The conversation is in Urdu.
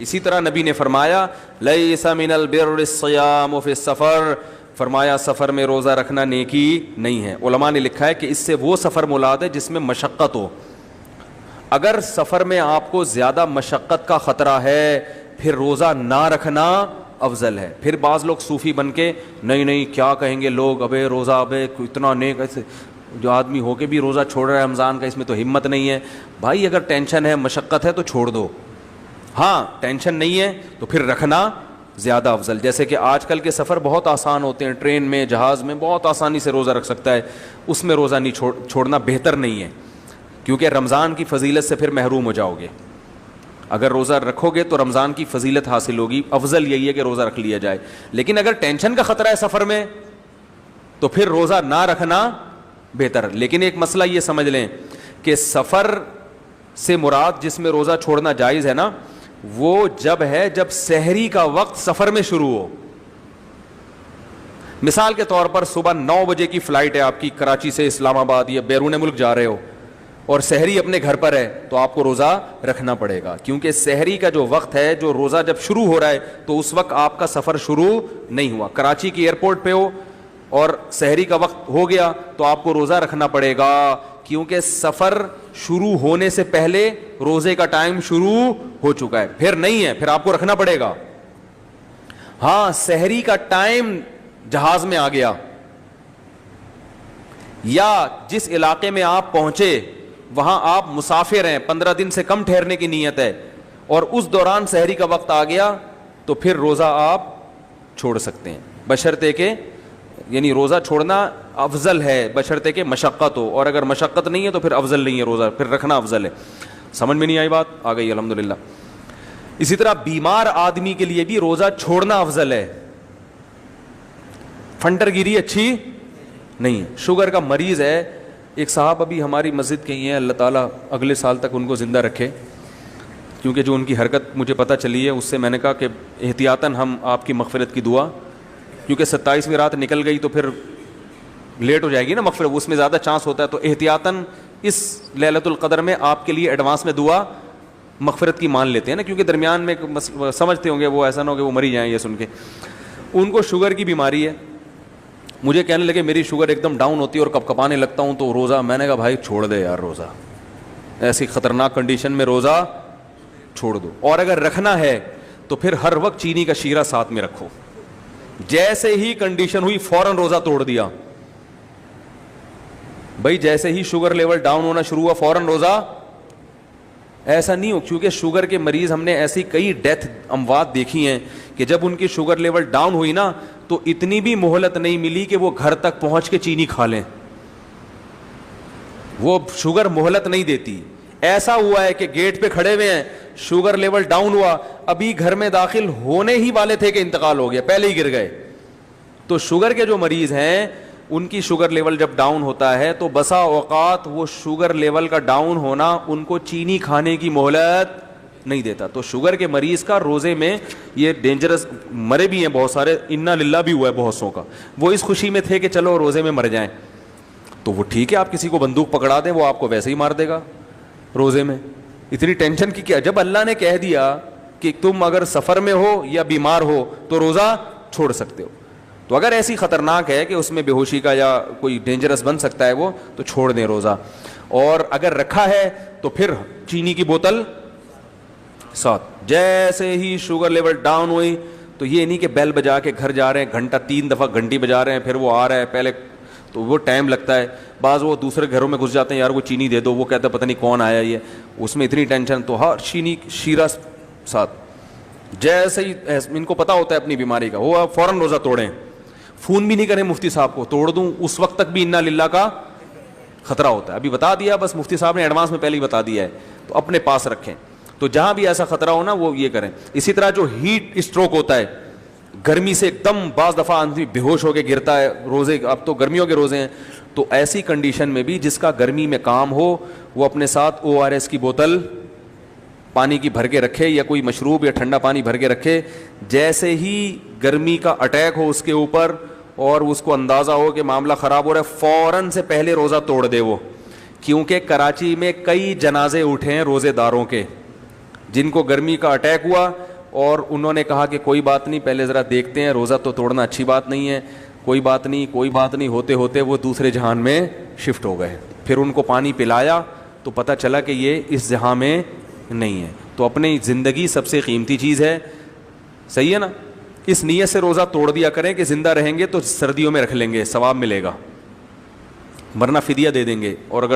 اسی طرح نبی نے فرمایا لیس من البر الصیام فی السفر، فرمایا سفر میں روزہ رکھنا نیکی نہیں ہے۔ علماء نے لکھا ہے کہ اس سے وہ سفر مراد ہے جس میں مشقت ہو۔ اگر سفر میں آپ کو زیادہ مشقت کا خطرہ ہے پھر روزہ نہ رکھنا افضل ہے۔ پھر بعض لوگ صوفی بن کے نہیں کیا کہیں گے لوگ، ابے روزہ ابے اتنا نیک، ایسے جو آدمی ہو کے بھی روزہ چھوڑ رہا ہے رمضان کا، اس میں تو ہمت نہیں ہے۔ بھائی اگر ٹینشن ہے مشقت ہے تو چھوڑ دو، ہاں ٹینشن نہیں ہے تو پھر رکھنا زیادہ افضل۔ جیسے کہ آج کل کے سفر بہت آسان ہوتے ہیں، ٹرین میں جہاز میں بہت آسانی سے روزہ رکھ سکتا ہے، اس میں روزہ نہیں چھوڑنا بہتر نہیں ہے، کیونکہ رمضان کی فضیلت سے پھر محروم ہو جاؤ گے۔ اگر روزہ رکھو گے تو رمضان کی فضیلت حاصل ہوگی، افضل یہی ہے کہ روزہ رکھ لیا جائے۔ لیکن اگر ٹینشن کا خطرہ ہے سفر میں تو پھر روزہ نہ رکھنا بہتر۔ لیکن ایک مسئلہ یہ سمجھ لیں کہ سفر سے مراد جس میں روزہ چھوڑنا جائز ہے نا، وہ جب سحری کا وقت سفر میں شروع ہو۔ مثال کے طور پر صبح 9 بجے کی فلائٹ ہے آپ کی کراچی سے اسلام آباد یا بیرون ملک جا رہے ہو اور سحری اپنے گھر پر ہے، تو آپ کو روزہ رکھنا پڑے گا، کیونکہ سحری کا جو وقت ہے، جو روزہ جب شروع ہو رہا ہے تو اس وقت آپ کا سفر شروع نہیں ہوا۔ کراچی کی ایئرپورٹ پہ ہو اور سحری کا وقت ہو گیا تو آپ کو روزہ رکھنا پڑے گا، کیونکہ سفر شروع ہونے سے پہلے روزے کا ٹائم شروع ہو چکا ہے۔ پھر نہیں ہے، پھر آپ کو رکھنا پڑے گا۔ ہاں سحری کا ٹائم جہاز میں آ گیا یا جس علاقے میں آپ پہنچے وہاں آپ مسافر ہیں، 15 دن سے کم ٹھہرنے کی نیت ہے، اور اس دوران سحری کا وقت آ گیا تو پھر روزہ آپ چھوڑ سکتے ہیں، بشرطے کہ یعنی روزہ چھوڑنا افضل ہے بشرطے کہ مشقت ہو، اور اگر مشقت نہیں ہے تو پھر افضل نہیں ہے روزہ، پھر رکھنا افضل ہے۔ سمجھ میں نہیں آئی بات؟ آ گئی الحمدللہ۔ اسی طرح بیمار آدمی کے لیے بھی روزہ چھوڑنا افضل ہے، فنٹر گیری اچھی نہیں ہے۔ شوگر کا مریض ہے، ایک صاحب ابھی ہماری مسجد کے ہی ہیں، اللہ تعالیٰ اگلے سال تک ان کو زندہ رکھے، کیونکہ جو ان کی حرکت مجھے پتہ چلی ہے اس سے میں نے کہا کہ احتیاطاً ہم آپ کی مغفرت کی دعا، کیونکہ 27ویں رات نکل گئی تو پھر لیٹ ہو جائے گی نا مغفرت، اس میں زیادہ چانس ہوتا ہے، تو احتیاطاً اس لیلۃ القدر میں آپ کے لیے ایڈوانس میں دعا مغفرت کی مان لیتے ہیں نا، کیونکہ درمیان میں سمجھتے ہوں گے وہ ایسا نہ ہو کہ وہ مری جائیں یہ سن کے۔ ان کو شوگر کی بیماری ہے، مجھے کہنے لگے میری شوگر ایک دم ڈاؤن ہوتی ہے اور کپ کپانے لگتا ہوں تو روزہ، میں نے کہا بھائی چھوڑ دے یار روزہ، ایسی خطرناک کنڈیشن میں روزہ چھوڑ دو، اور اگر رکھنا ہے تو پھر ہر وقت چینی کا شیرہ ساتھ میں رکھو۔ جیسے ہی کنڈیشن ہوئی فوراً روزہ توڑ دیا، بھائی جیسے ہی شوگر لیول ڈاؤن ہونا شروع ہوا فوراً روزہ، ایسا نہیں ہو، کیونکہ شوگر کے مریض ہم نے ایسی کئی ڈیتھ اموات دیکھی ہیں کہ جب ان کی شوگر لیول ڈاؤن ہوئی نا تو اتنی بھی مہلت نہیں ملی کہ وہ گھر تک پہنچ کے چینی کھا لیں، وہ شوگر مہلت نہیں دیتی۔ ایسا ہوا ہے کہ گیٹ پہ کھڑے ہوئے ہیں، شوگر لیول ڈاؤن ہوا، ابھی گھر میں داخل ہونے ہی والے تھے کہ انتقال ہو گیا، پہلے ہی گر گئے۔ تو شوگر کے جو مریض ہیں ان کی شوگر لیول جب ڈاؤن ہوتا ہے تو بسا اوقات وہ شوگر لیول کا ڈاؤن ہونا ان کو چینی کھانے کی مہلت نہیں دیتا۔ تو شوگر کے مریض کا روزے میں یہ ڈینجرس، مرے بھی ہیں بہت سارے، انا للہ بھی ہوا ہے بہت سو کا، وہ اس خوشی میں تھے کہ چلو روزے میں مر جائیں، تو وہ ٹھیک ہے، آپ کسی کو بندوق پکڑا دیں وہ آپ کو ویسے ہی مار دے گا روزے میں، اتنی ٹینشن کی کیا؟ جب اللہ نے کہہ دیا کہ تم اگر سفر میں ہو یا بیمار ہو تو روزہ چھوڑ سکتے ہو، تو اگر ایسی خطرناک ہے کہ اس میں بے ہوشی کا یا کوئی ڈینجرس بن سکتا ہے وہ، تو چھوڑ دیں روزہ۔ اور اگر رکھا ہے تو پھر چینی کی بوتل ساتھ، جیسے ہی شوگر لیول ڈاؤن ہوئی تو یہ نہیں کہ بیل بجا کے گھر جا رہے ہیں، گھنٹہ 3 دفعہ گھنٹی بجا رہے ہیں پھر وہ آ رہا ہے، پہلے تو وہ ٹائم لگتا ہے، بعض وہ دوسرے گھروں میں گھس جاتے ہیں، یار وہ چینی دے دو، وہ کہتا ہے پتہ نہیں کون آیا یہ، اس میں اتنی ٹینشن، تو ہر چینی شیرہ ساتھ، جیسے ہی ان کو پتہ ہوتا ہے اپنی بیماری کا وہ فوراً روزہ توڑیں، فون بھی نہیں کریں مفتی صاحب کو توڑ دوں، اس وقت تک بھی انا للہ کا خطرہ ہوتا ہے، ابھی بتا دیا بس مفتی صاحب نے ایڈوانس میں پہلے ہی بتا دیا ہے، تو اپنے پاس رکھیں، تو جہاں بھی ایسا خطرہ ہو نا وہ یہ کریں۔ اسی طرح جو ہیٹ اسٹروک ہوتا ہے، گرمی سے ایک دم بعض دفعہ آدمی بے ہوش ہو کے گرتا ہے، روزے اب تو گرمیوں کے روزے ہیں، تو ایسی کنڈیشن میں بھی جس کا گرمی میں کام ہو وہ اپنے ساتھ ORS کی بوتل پانی کی بھر کے رکھے یا کوئی مشروب یا ٹھنڈا پانی بھر کے رکھے، جیسے ہی گرمی کا اٹیک ہو اس کے اوپر اور اس کو اندازہ ہو کہ معاملہ خراب ہو رہا ہے فوراً سے پہلے روزہ توڑ دے وہ، کیونکہ کراچی میں کئی جنازے اٹھے ہیں روزے داروں کے جن کو گرمی کا اٹیک ہوا، اور انہوں نے کہا کہ کوئی بات نہیں، پہلے ذرا دیکھتے ہیں، روزہ تو توڑنا اچھی بات نہیں ہے، کوئی بات نہیں کوئی بات نہیں، ہوتے ہوتے وہ دوسرے جہان میں شفٹ ہو گئے. پھر ان کو پانی پلایا تو پتہ چلا کہ یہ اس جہاں میں نہیں ہے. تو اپنی زندگی سب سے قیمتی چیز ہے، صحیح ہے نا. اس نیت سے روزہ توڑ دیا کریں کہ زندہ رہیں گے تو سردیوں میں رکھ لیں گے، ثواب ملے گا، ورنہ فدیہ دے دیں گے. اور اگر